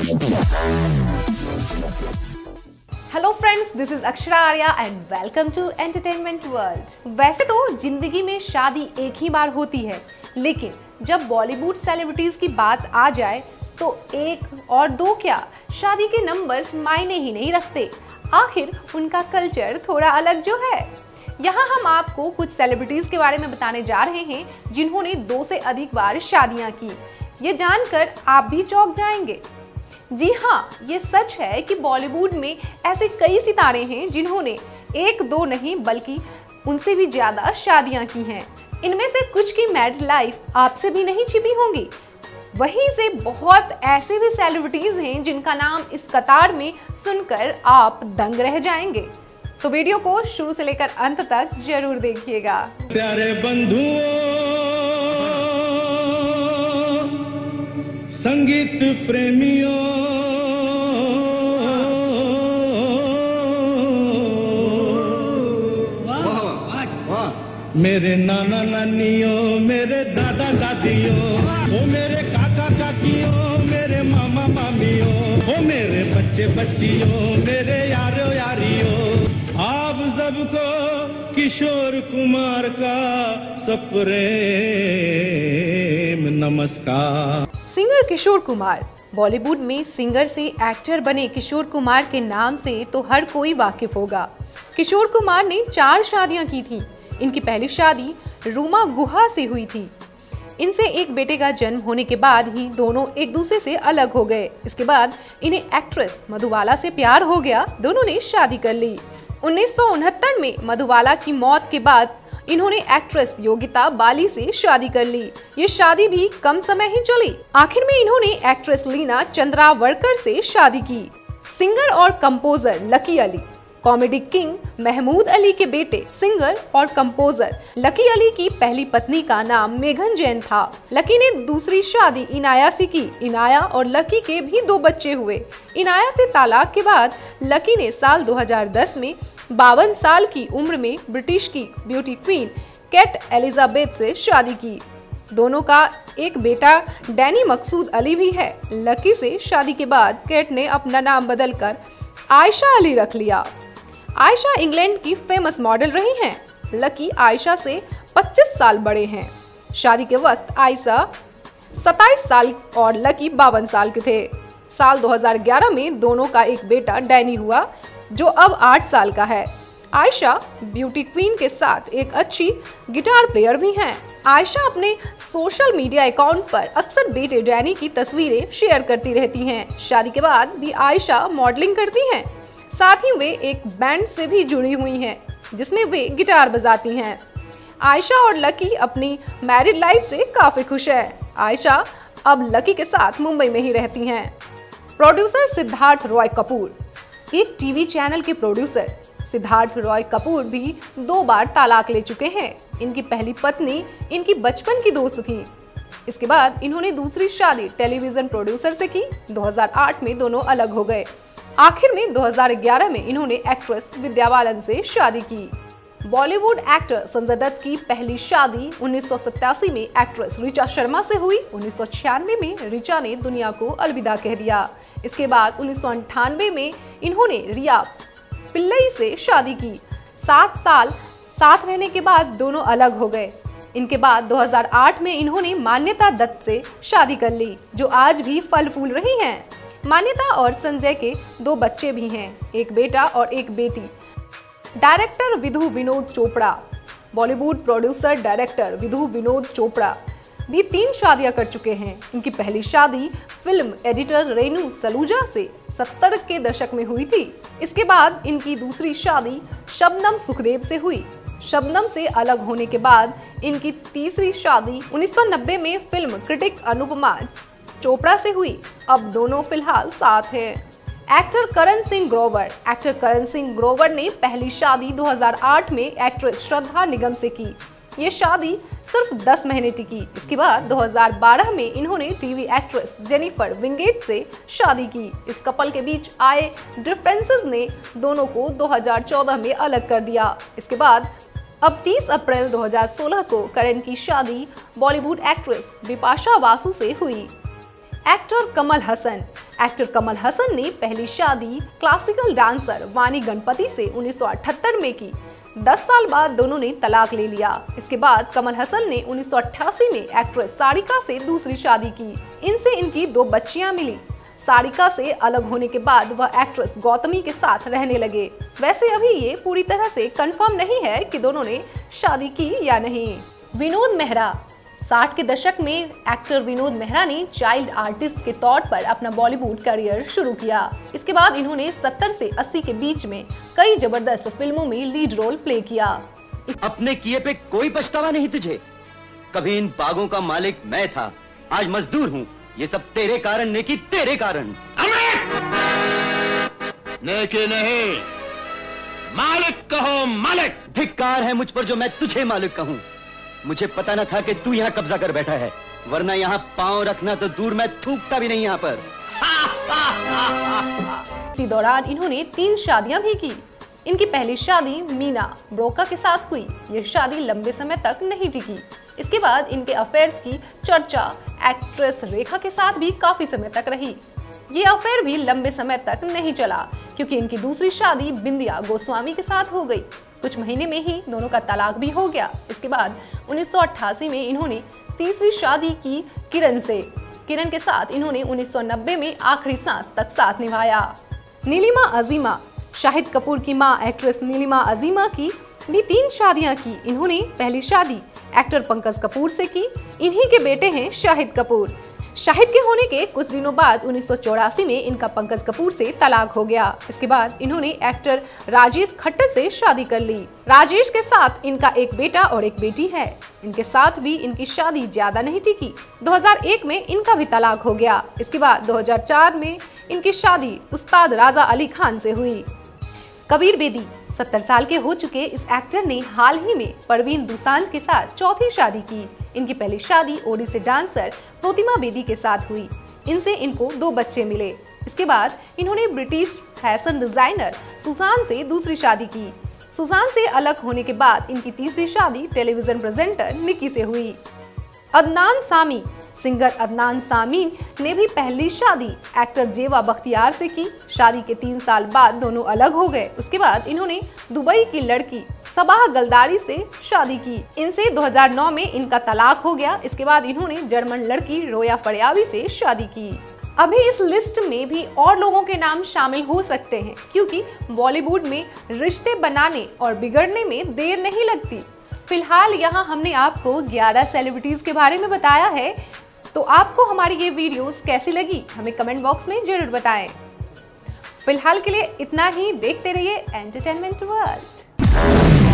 Hello friends, this is Akshara Arya and welcome to entertainment world. वैसे तो जिंदगी में शादी एक ही बार होती है, लेकिन जब बॉलीवुड सेलिब्रिटीज की बात आ जाए तो एक और दो क्या, शादी के नंबर्स मायने ही नहीं रखते। आखिर उनका कल्चर थोड़ा अलग जो है। यहाँ हम आपको कुछ सेलिब्रिटीज के बारे में बताने जा रहे हैं जिन्होंने 2 से अधिक बार शादियां की। ये जानकर आप भी चौंक जाएंगे। जी हाँ, ये सच है कि बॉलीवुड में ऐसे कई सितारे हैं जिन्होंने 1-2 नहीं बल्कि उनसे भी ज्यादा शादियां की हैं। इनमें से कुछ की मैरिड लाइफ आपसे भी नहीं छिपी होंगी। वहीं से बहुत ऐसे भी सेलिब्रिटीज हैं जिनका नाम इस कतार में सुनकर आप दंग रह जाएंगे। तो वीडियो को शुरू से लेकर अंत तक जरूर देखिएगा। प्यारे बंधुओं, संगीत प्रेमियों, मेरे नाना नानियों, मेरे दादा दादियों, ओ मेरे काका काकियों, मेरे मामा मामियों, ओ मेरे बच्चे बच्चियों, मेरे यारो यारियों, आप सबको किशोर कुमार का सप्रेम नमस्कार। सिंगर किशोर कुमार। बॉलीवुड में सिंगर से एक्टर बने किशोर कुमार के नाम से तो हर कोई वाकिफ होगा। किशोर कुमार ने 4 शादियां की थी। इनकी पहली शादी रूमा गुहा से हुई थी। इनसे एक बेटे का जन्म होने के बाद ही दोनों एक दूसरे से अलग हो गए। इसके बाद इन्हें एक्ट्रेस मधुबाला से प्यार हो गया। दोनों ने शादी कर ली। 1969 में मधुबाला की मौत के बाद इन्होंने एक्ट्रेस योगिता बाली से शादी कर ली। ये शादी भी कम समय ही चली। आखिर में इन्होंने एक्ट्रेस लीना चंद्रावरकर से शादी की। सिंगर और composer Lucky Ali. Comedy king Mehmood Ali के बेटे सिंगर और कंपोजर लकी अली की पहली पत्नी का नाम मेघन जैन था। लकी ने दूसरी शादी इनाया से की। इनाया और लकी के भी 2 बच्चे हुए। इनाया से तालाक के बाद लकी ने साल 2010 में 52 साल की उम्र में ब्रिटिश की ब्यूटी क्वीन केट एलिजाबेथ से शादी की। दोनों का एक बेटा डैनी मकसूद अली भी है। लकी से शादी के बाद केट ने अपना नाम बदलकर आयशा अली रख लिया। आयशा इंग्लैंड की फेमस मॉडल रही हैं। लकी आयशा से 25 साल बड़े हैं। शादी के वक्त आयशा 27 साल और लकी 52 साल के थे। साल 2011 में दोनों का एक बेटा डैनी हुआ जो अब 8 साल का है। आयशा ब्यूटी क्वीन के साथ एक अच्छी गिटार प्लेयर भी हैं। आयशा अपने सोशल मीडिया अकाउंट पर अक्सर बेटे डैनी की तस्वीरें शेयर करती रहती हैं। शादी के बाद भी आयशा मॉडलिंग करती हैं। साथ ही वे एक बैंड से भी जुड़ी हुई हैं जिसमें वे गिटार बजाती हैं। आयशा और लकी अपनी मैरिड लाइफ से काफी खुश है। आयशा अब लकी के साथ मुंबई में ही रहती हैं। प्रोड्यूसर सिद्धार्थ रॉय कपूर। एक टीवी चैनल के प्रोड्यूसर सिद्धार्थ रॉय कपूर भी 2 बार तलाक ले चुके हैं। इनकी पहली पत्नी इनकी बचपन की दोस्त थी। इसके बाद इन्होंने दूसरी शादी टेलीविजन प्रोड्यूसर से की। 2008 में दोनों अलग हो गए। आखिर में 2011 में इन्होंने एक्ट्रेस विद्या बालन से शादी की। बॉलीवुड एक्टर संजय दत्त की पहली शादी 1987 में एक्ट्रेस ऋचा शर्मा से हुई। 1996 में ऋचा ने दुनिया को अलविदा कह दिया। इसके बाद 1998 में इन्होंने रिया पिल्लई से शादी की। 7 साल साथ रहने के बाद दोनों अलग हो गए। इनके बाद 2008 में इन्होंने मान्यता दत्त से शादी कर ली, जो आज भी फल फूल रही हैं। मान्यता और संजय के 2 बच्चे भी हैं, एक बेटा और एक बेटी। Director Vidhu Vinod Chopra. Bollywood producer director Vidhu Vinod Chopra भी 3 शादियां कर चुके हैं। इनकी पहली शादी फिल्म एडिटर रेनू सलूजा से 70 के दशक में हुई थी। इसके बाद इनकी दूसरी शादी शबनम सुखदेव से हुई। शबनम से अलग होने के बाद इनकी तीसरी शादी 1990 में फिल्म क्रिटिक अनुपमा चोपड़ा से हुई। अब दोनों फिलहाल साथ हैं। एक्टर करण सिंह ग्रोवर। एक्टर करण सिंह ग्रोवर ने पहली शादी 2008 में एक्ट्रेस श्रद्धा निगम से की। ये शादी सिर्फ 10 महीने टिकी। इसके बाद 2012 में इन्होंने टीवी एक्ट्रेस जेनिफर विंगेट से शादी की। इस कपल के बीच आए डिफरेंसेस ने दोनों को 2014 में अलग कर दिया। इसके बाद अब 30 अप्रैल 2016 को करण की शादी बॉलीवुड एक्ट्रेस बिपाशा बासु से हुई। एक्टर कमल हसन। एक्टर कमल हसन ने पहली शादी क्लासिकल डांसर वाणी गणपति से 1978 में की। 10 साल बाद दोनों ने तलाक ले लिया। इसके बाद कमल हसन ने 1988 में एक्ट्रेस सारिका से दूसरी शादी की। इनसे इनकी 2 बच्चियां मिली। सारिका से अलग होने के बाद वह एक्ट्रेस गौतमी के साथ रहने लगे। वैसे अभी ये पूरी तरह से कंफर्म नहीं है कि दोनों ने शादी की या नहीं। विनोद मेहरा। 60 के दशक में एक्टर विनोद मेहरा ने चाइल्ड आर्टिस्ट के तौर पर अपना बॉलीवुड करियर शुरू किया। इसके बाद इन्होंने 70 से 80 के बीच में कई जबरदस्त फिल्मों में लीड रोल प्ले किया। अपने किए पे कोई पछतावा नहीं तुझे? कभी इन बागों का मालिक मैं था, आज मजदूर हूँ। ये सब तेरे कारण नेकी, तेरे कारण। नेकी नहीं, मालिक कहो मालिक। धिक्कार है मुझ पर जो मैं तुझे मालिक कहूँ। मुझे पता न था कि तू यहाँ कब्जा कर बैठा है, वरना यहाँ पांव रखना तो दूर, मैं थूकता भी नहीं यहाँ पर। इसी दौरान इन्होंने 3 शादियां भी की। इनकी पहली शादी मीना ब्रोका के साथ हुई। ये शादी लंबे समय तक नहीं टिकी। इसके बाद इनके अफेयर्स की चर्चा एक्ट्रेस रेखा के साथ भी काफी समय तक रही। ये अफेयर भी लंबे समय तक नहीं चला क्योंकि इनकी दूसरी शादी बिंदिया गोस्वामी के साथ हो गई। कुछ महीने में ही दोनों का तलाक भी हो गया। इसके बाद 1988 में इन्होंने तीसरी शादी की किरण से। किरण के साथ इन्होंने 1990 में आखिरी सांस तक साथ निभाया। नीलिमा अजीमा। शाहिद कपूर की मां एक्ट्रेस नीलिमा अजीमा की भी 3 शादियां की। इन्होंने पहली शादी एक्टर पंकज कपूर से की। इन्हीं के बेटे हैं शाहिद कपूर। शाहिद के होने के कुछ दिनों बाद 1984 में इनका पंकज कपूर से तलाक हो गया। इसके बाद इन्होंने एक्टर राजेश खट्टर से शादी कर ली। राजेश के साथ इनका एक बेटा और एक बेटी है। इनके साथ भी इनकी शादी ज्यादा नहीं टिकी। 2001 में इनका भी तलाक हो गया। इसके बाद 2004 में इनकी शादी उस्ताद राजा अली खान से हुई। कबीर बेदी। 70 साल के हो चुके इस एक्टर ने हाल ही में परवीन दोसांझ के साथ चौथी शादी की। इनकी पहली शादी ओडिसी डांसर प्रतिमा बेदी के साथ हुई। इनसे इनको 2 बच्चे मिले। इसके बाद इन्होंने ब्रिटिश फैशन डिजाइनर सुसान से दूसरी शादी की। सुसान से अलग होने के बाद इनकी तीसरी शादी टेलीविजन प्रेजेंटर निकी से हुई। अदनान सामी। सिंगर अदनान सामी ने भी पहली शादी एक्टर जेवा बख्तियार से की। शादी के 3 साल बाद दोनों अलग हो गए। उसके बाद इन्होंने दुबई की लड़की सबाह गलदारी से शादी की। इनसे 2009 में इनका तलाक हो गया। इसके बाद इन्होंने जर्मन लड़की रोया फरियावी से शादी की। अभी इस लिस्ट में भी और लोगों के नाम शामिल हो सकते हैं क्योंकि बॉलीवुड में रिश्ते बनाने और बिगड़ने में देर नहीं लगती। फिलहाल यहाँ हमने आपको 11 सेलिब्रिटीज के बारे में बताया है। तो आपको हमारी ये वीडियोस कैसी लगी हमें कमेंट बॉक्स में जरूर बताएं। फिलहाल के लिए इतना ही। देखते रहिए एंटरटेनमेंट वर्ल्ड।